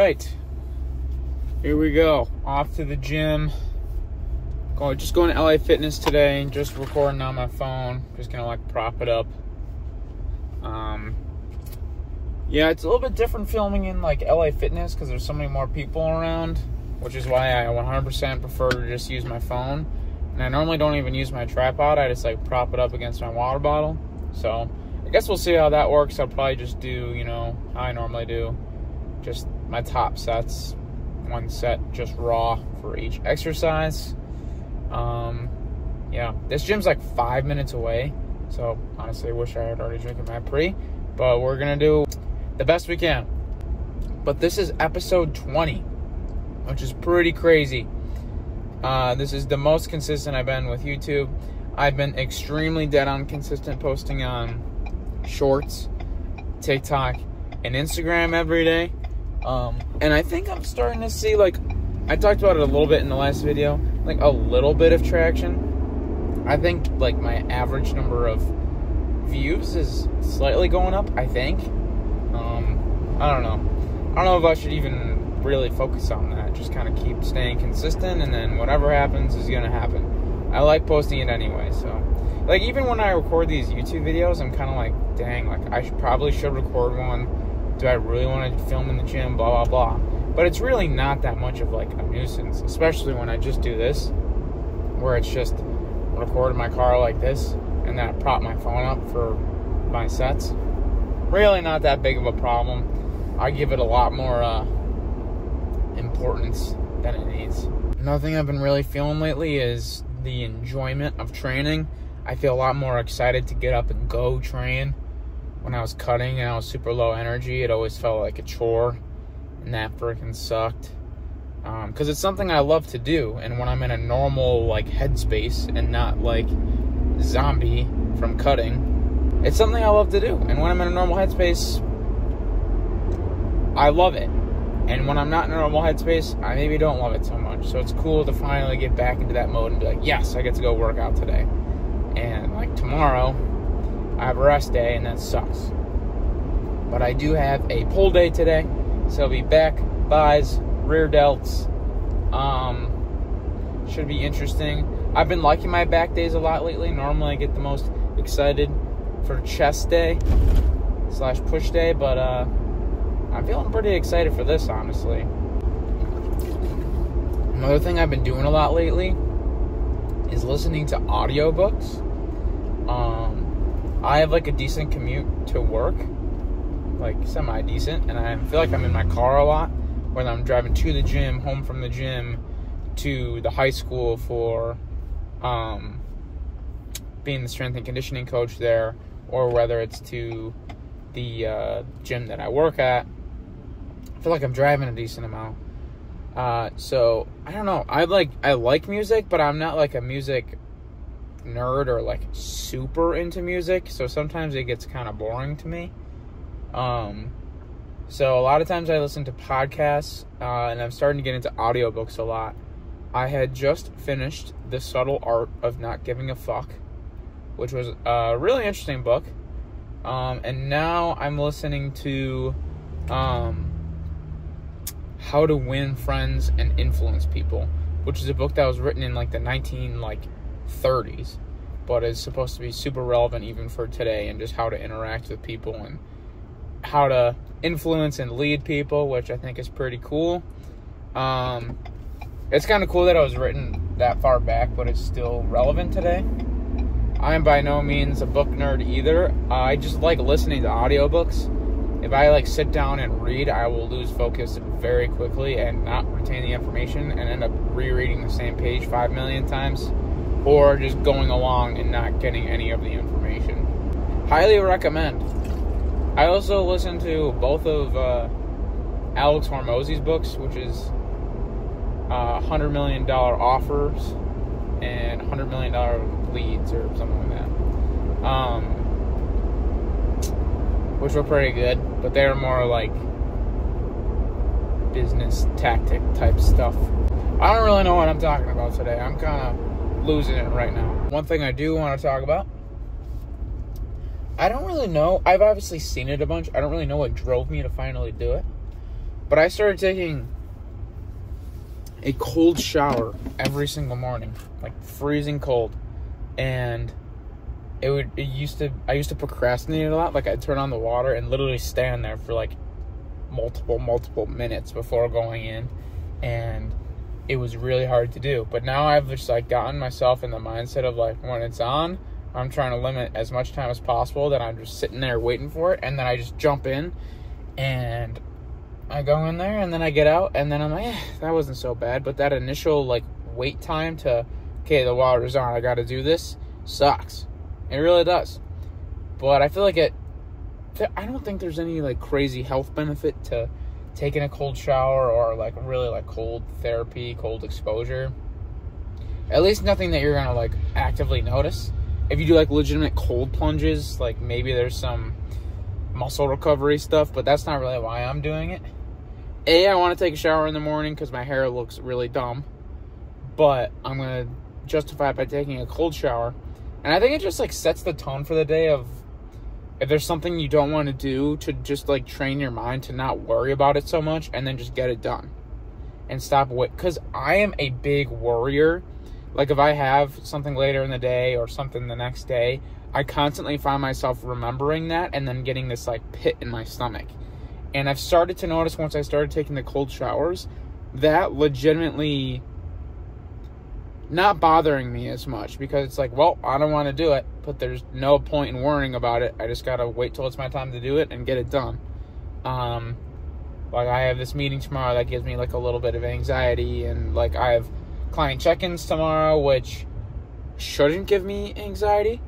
right, here we go. Off to the gym. Just going to LA Fitness today. Just recording on my phone. Just gonna like prop it up. Yeah, it's a little bit different filming in like LA Fitness because there's so many more people around, which is why I 100% prefer to just use my phone. And I normally don't even use my tripod. I just like prop it up against my water bottle. So I guess we'll see how that works. I'll probably just do, how I normally do. Just my top sets. One set just raw for each exercise. Yeah, this gym's like 5 minutes away. So honestly, I wish I had already drinking my pre. But we're going to do the best we can. But this is episode 20, which is pretty crazy. This is the most consistent I've been with YouTube. I've been extremely dead on consistent posting on Shorts, TikTok, and Instagram every day. And I think I'm starting to see, like, I talked about it a little bit in the last video, like a little bit of traction. I think, like, my average number of views is slightly going up, I think. I don't know if I should even really focus on that. Just kind of keep staying consistent, and then whatever happens is gonna happen. I like posting it anyway, so like even when I record these YouTube videos, I'm kind of like, dang, like I probably should record one. Do I really want to film in the gym? Blah blah blah. But it's really not that much of like a nuisance, especially when I just do this, where it's just record in my car like this, and then I prop my phone up for my sets. Really not that big of a problem. I give it a lot more importance than it needs. Another thing I've been really feeling lately is the enjoyment of training. I feel a lot more excited to get up and go train. When I was cutting and I was super low energy, it always felt like a chore, and that freaking sucked. Because it's something I love to do, and when I'm in a normal like headspace and not like zombie from cutting, it's something I love to do. And when I'm in a normal headspace, I love it. And when I'm not in a normal headspace, I maybe don't love it so much. So it's cool to finally get back into that mode and be like, yes, I get to go work out today. And like tomorrow, I have a rest day, and that sucks. But I do have a pull day today. So I'll be back, buys, rear delts. Should be interesting. I've been liking my back days a lot lately. Normally I get the most excited for chest day / push day, but I'm feeling pretty excited for this, honestly. Another thing I've been doing a lot lately is listening to audiobooks. I have like a decent commute to work, like semi-decent, and I feel like I'm in my car a lot, whether I'm driving to the gym, home from the gym, to the high school for being the strength and conditioning coach there, or whether it's to the gym that I work at. I feel like I'm driving a decent amount. So I don't know. I like music, but I'm not like a music nerd or like super into music. So sometimes it gets kind of boring to me. So a lot of times I listen to podcasts, and I'm starting to get into audiobooks a lot. I had just finished The Subtle Art of Not Giving a Fuck, which was a really interesting book. And now I'm listening to How to Win Friends and Influence People, which is a book that was written in like the 1930s, but is supposed to be super relevant even for today, and just how to interact with people and how to influence and lead people, which I think is pretty cool. It's kind of cool that it was written that far back, but it's still relevant today. I am by no means a book nerd either. I just like listening to audiobooks. If I like sit down and read, I will lose focus very quickly and not retain the information and end up rereading the same page 5 million times, or just going along and not getting any of the information. Highly recommend. I also listen to both of Alex Hormozy's books, which is $100 Million Offers and $100 Million Leads or something like that. Which were pretty good, but they were more like business tactic type stuff. I don't really know what I'm talking about today. I'm kind of losing it right now. One thing I do want to talk about, I don't really know. I've obviously seen it a bunch. I don't really know what drove me to finally do it. But I started taking a cold shower every single morning, like freezing cold. And I used to procrastinate a lot. Like, I'd turn on the water and literally stand there for like multiple minutes before going in, and it was really hard to do. But now I've just like gotten myself in the mindset of like, when it's on, I'm trying to limit as much time as possible, that I'm just sitting there waiting for it, and then I just jump in and I go in there, and then I get out, and then I'm like, that wasn't so bad. But that initial like wait time to, okay, the water's on, I gotta do this, sucks. It really does. But I feel like I don't think there's any like crazy health benefit to taking a cold shower or like really like cold therapy, cold exposure. At least nothing that you're gonna like actively notice. If you do like legitimate cold plunges, like maybe there's some muscle recovery stuff, but that's not really why I'm doing it. I want to take a shower in the morning because my hair looks really dumb, but I'm gonna justify it by taking a cold shower. And I think it just like sets the tone for the day of, if there's something you don't want to do, to just like train your mind to not worry about it so much, and then just get it done and stop because I am a big worrier. Like, if I have something later in the day or something the next day, I constantly find myself remembering that and then getting this like pit in my stomach. And I've started to notice, once I started taking the cold showers, that legitimately not bothering me as much, because it's like, well, I don't want to do it, but there's no point in worrying about it. I just gotta wait till it's my time to do it and get it done. Like, I have this meeting tomorrow that gives me like a little bit of anxiety, and like I have client check-ins tomorrow, which shouldn't give me anxiety,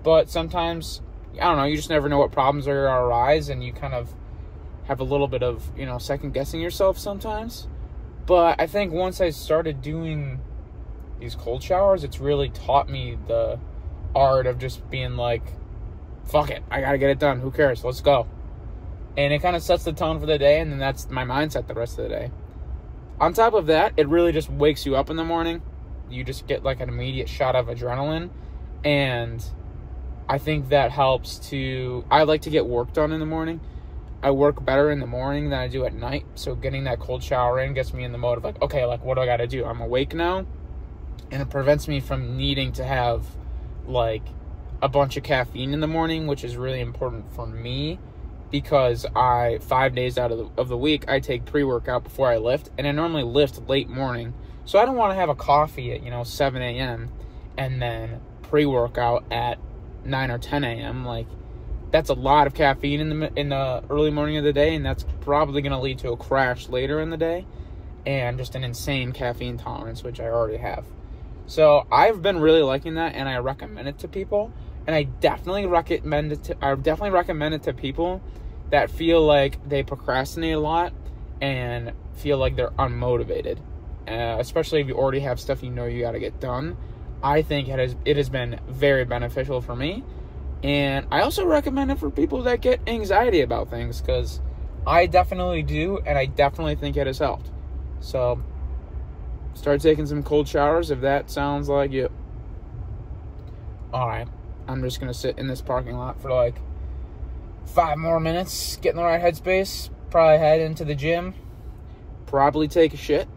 but sometimes, I don't know, you just never know what problems are gonna arise, and you kind of have a little bit of, second guessing yourself sometimes. But I think once I started doing these cold showers, it's really taught me the art of just being like, fuck it, I gotta get it done, who cares, let's go. And it kind of sets the tone for the day, and then that's my mindset the rest of the day. On top of that, it really just wakes you up in the morning. You just get like an immediate shot of adrenaline, and I think that helps I like to get work done in the morning. I work better in the morning than I do at night, so getting that cold shower in gets me in the mode of like, okay, like, what do I gotta do? I'm awake now. And it prevents me from needing to have like a bunch of caffeine in the morning, which is really important for me, because 5 days out of the week, I take pre-workout before I lift, and I normally lift late morning. So I don't want to have a coffee at 7 a.m. and then pre-workout at 9 or 10 a.m. Like, that's a lot of caffeine in the early morning of the day, and that's probably going to lead to a crash later in the day, and just an insane caffeine tolerance, which I already have. So I've been really liking that, and I recommend it to people. And I definitely recommend it to people that feel like they procrastinate a lot and feel like they're unmotivated. Especially if you already have stuff you got to get done. I think it has been very beneficial for me. And I also recommend it for people that get anxiety about things, because I definitely do, and I definitely think it has helped. So start taking some cold showers if that sounds like you. Alright, I'm just going to sit in this parking lot for like 5 more minutes, get in the right headspace, probably head into the gym, probably take a shit,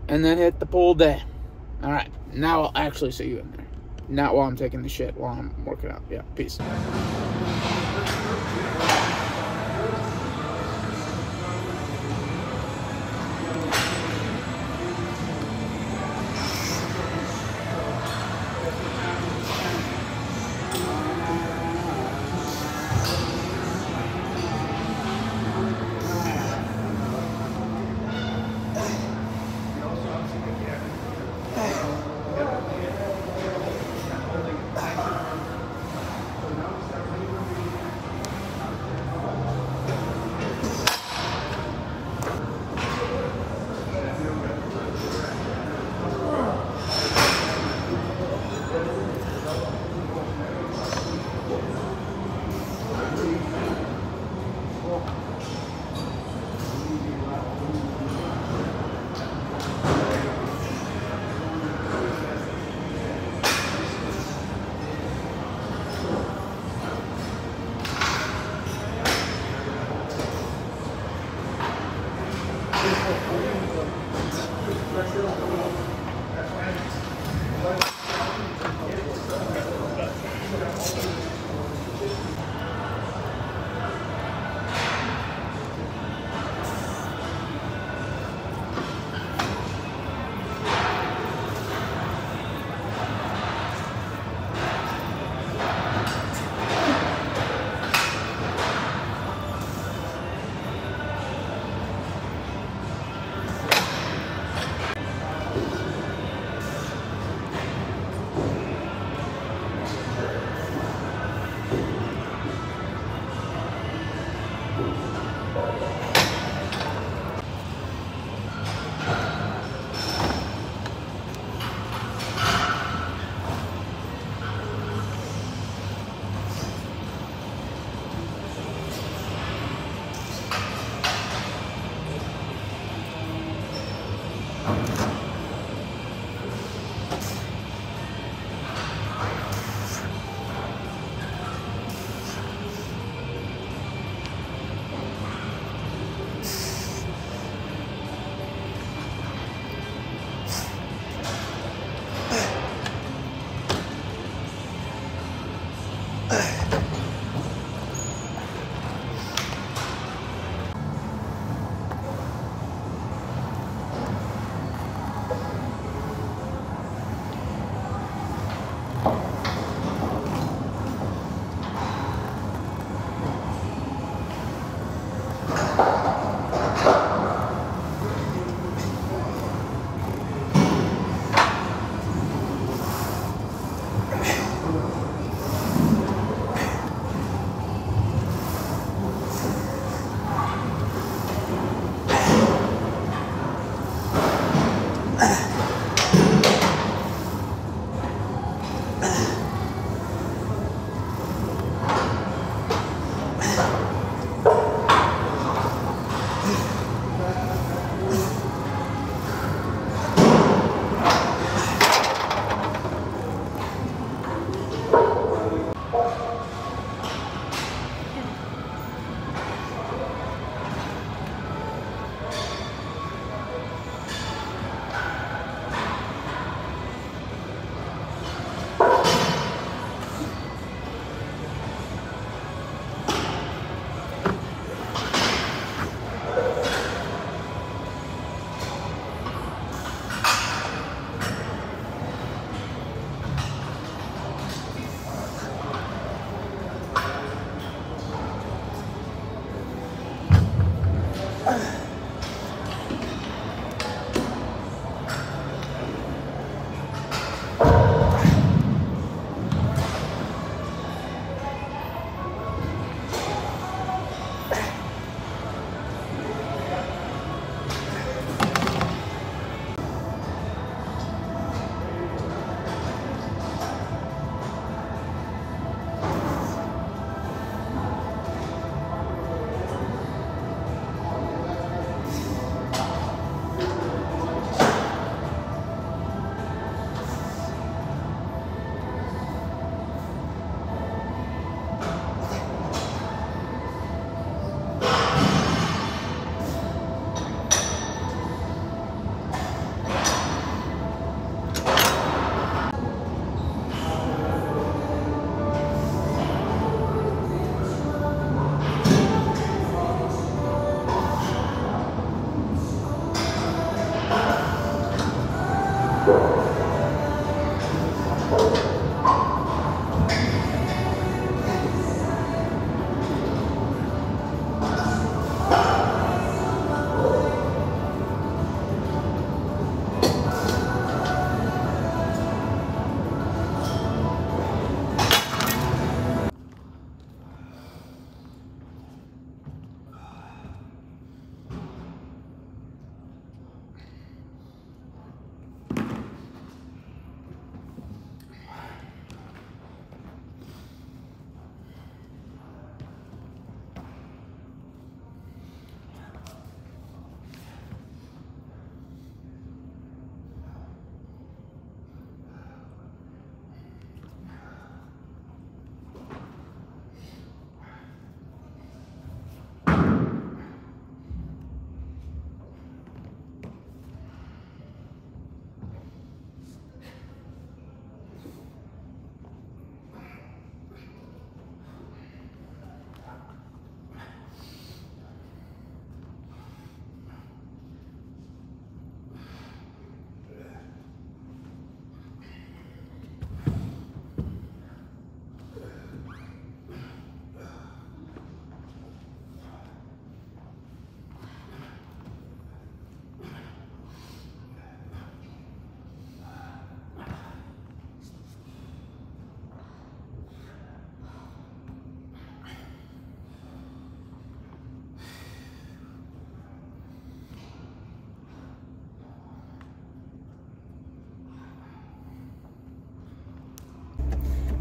and then hit the pool day. Alright, now I'll actually see you in there. Not while I'm taking the shit, while I'm working out. Yeah, peace.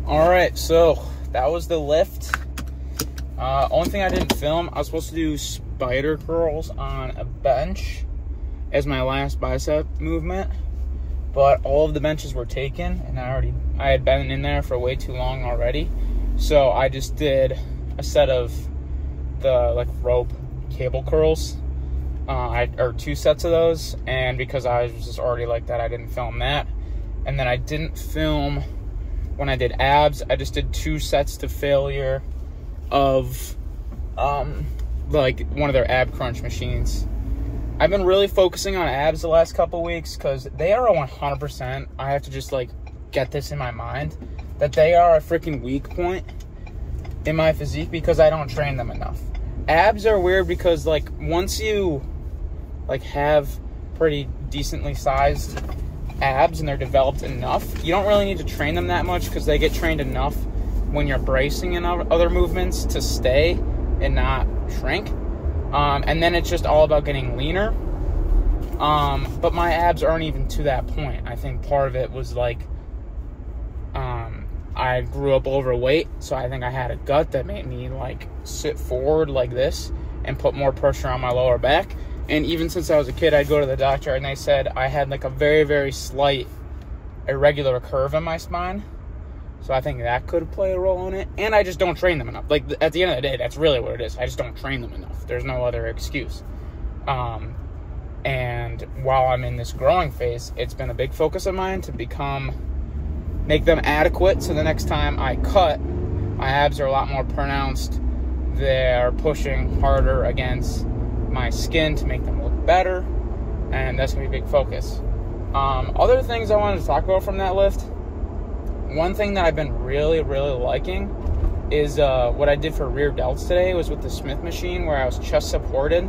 All right, so that was the lift. Only thing I didn't film, I was supposed to do spider curls on a bench as my last bicep movement, but all of the benches were taken, and I had been in there for way too long already. So I just did a set of the rope cable curls, or 2 sets of those, and because I was just already like that, I didn't film that. And then I didn't film when I did abs. I just did 2 sets to failure of one of their ab crunch machines. I've been really focusing on abs the last couple weeks because they are 100%. I have to just get this in my mind that they are a freaking weak point in my physique because I don't train them enough. Abs are weird because once you have pretty decently sized abs and they're developed enough, you don't really need to train them that much because they get trained enough when you're bracing and other movements to stay and not shrink. And then it's just all about getting leaner. But my abs aren't even to that point. I think part of it was I grew up overweight, so I think I had a gut that made me sit forward like this and put more pressure on my lower back. And even since I was a kid, I'd go to the doctor and they said I had a very, very slight irregular curve in my spine. So I think that could play a role in it. And I just don't train them enough. At the end of the day, that's really what it is. I just don't train them enough. There's no other excuse. And while I'm in this growing phase, it's been a big focus of mine to make them adequate, so the next time I cut, my abs are a lot more pronounced. They're pushing harder against my skin to make them look better, and that's going to be a big focus. Other things I wanted to talk about from that lift, one thing that I've been really, really liking is what I did for rear delts today was with the Smith machine where I was chest supported.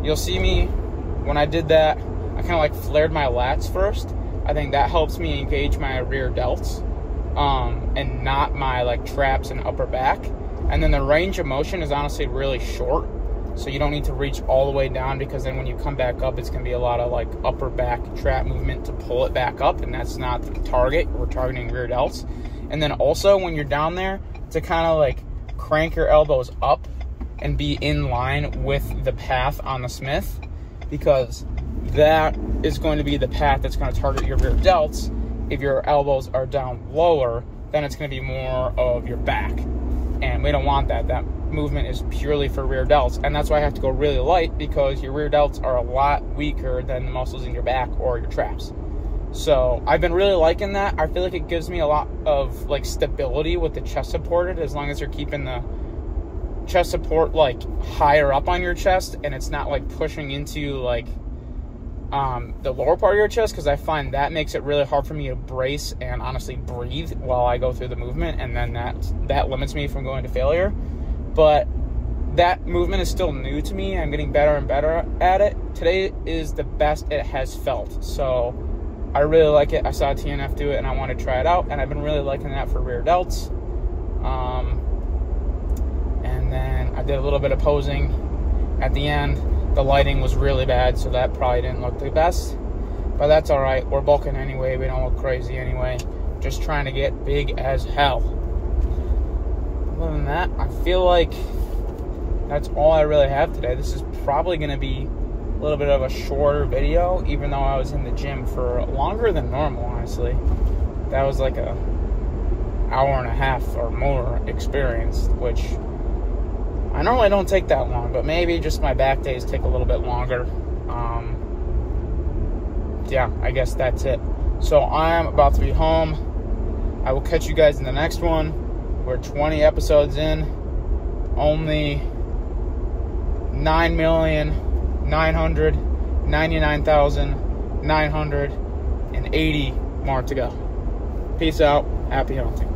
You'll see me, when I did that, I kind of flared my lats first. I think that helps me engage my rear delts and not my traps and upper back. And then the range of motion is honestly really short, so you don't need to reach all the way down because then when you come back up, it's going to be a lot of upper back trap movement to pull it back up, and that's not the target. We're targeting rear delts. And then also when you're down there, to kind of crank your elbows up and be in line with the path on the Smith, because that is going to be the path that's going to target your rear delts. If your elbows are down lower, then it's going to be more of your back. And we don't want that. That movement is purely for rear delts. And that's why I have to go really light, because your rear delts are a lot weaker than the muscles in your back or your traps. So I've been really liking that. I feel like it gives me a lot of stability with the chest supported, as long as you're keeping the chest support higher up on your chest and it's not pushing into the lower part of your chest, because I find that makes it really hard for me to brace and honestly breathe while I go through the movement, and then that limits me from going to failure. But that movement is still new to me. I'm getting better and better at it. Today is the best it has felt, so I really like it. I saw TNF do it and I want to try it out, and I've been really liking that for rear delts. And then I did a little bit of posing at the end. The lighting was really bad, so that probably didn't look the best. But that's all right. We're bulking anyway. We don't look crazy anyway. Just trying to get big as hell. Other than that, I feel like that's all I really have today. This is probably going to be a little bit of a shorter video, even though I was in the gym for longer than normal, honestly. That was like a hour and a half or more experience, which I normally don't take that long, but maybe just my back days take a little bit longer. Yeah, I guess that's it. So I'm about to be home. I will catch you guys in the next one. We're 20 episodes in. Only 9,999,980 more to go. Peace out. Happy hunting.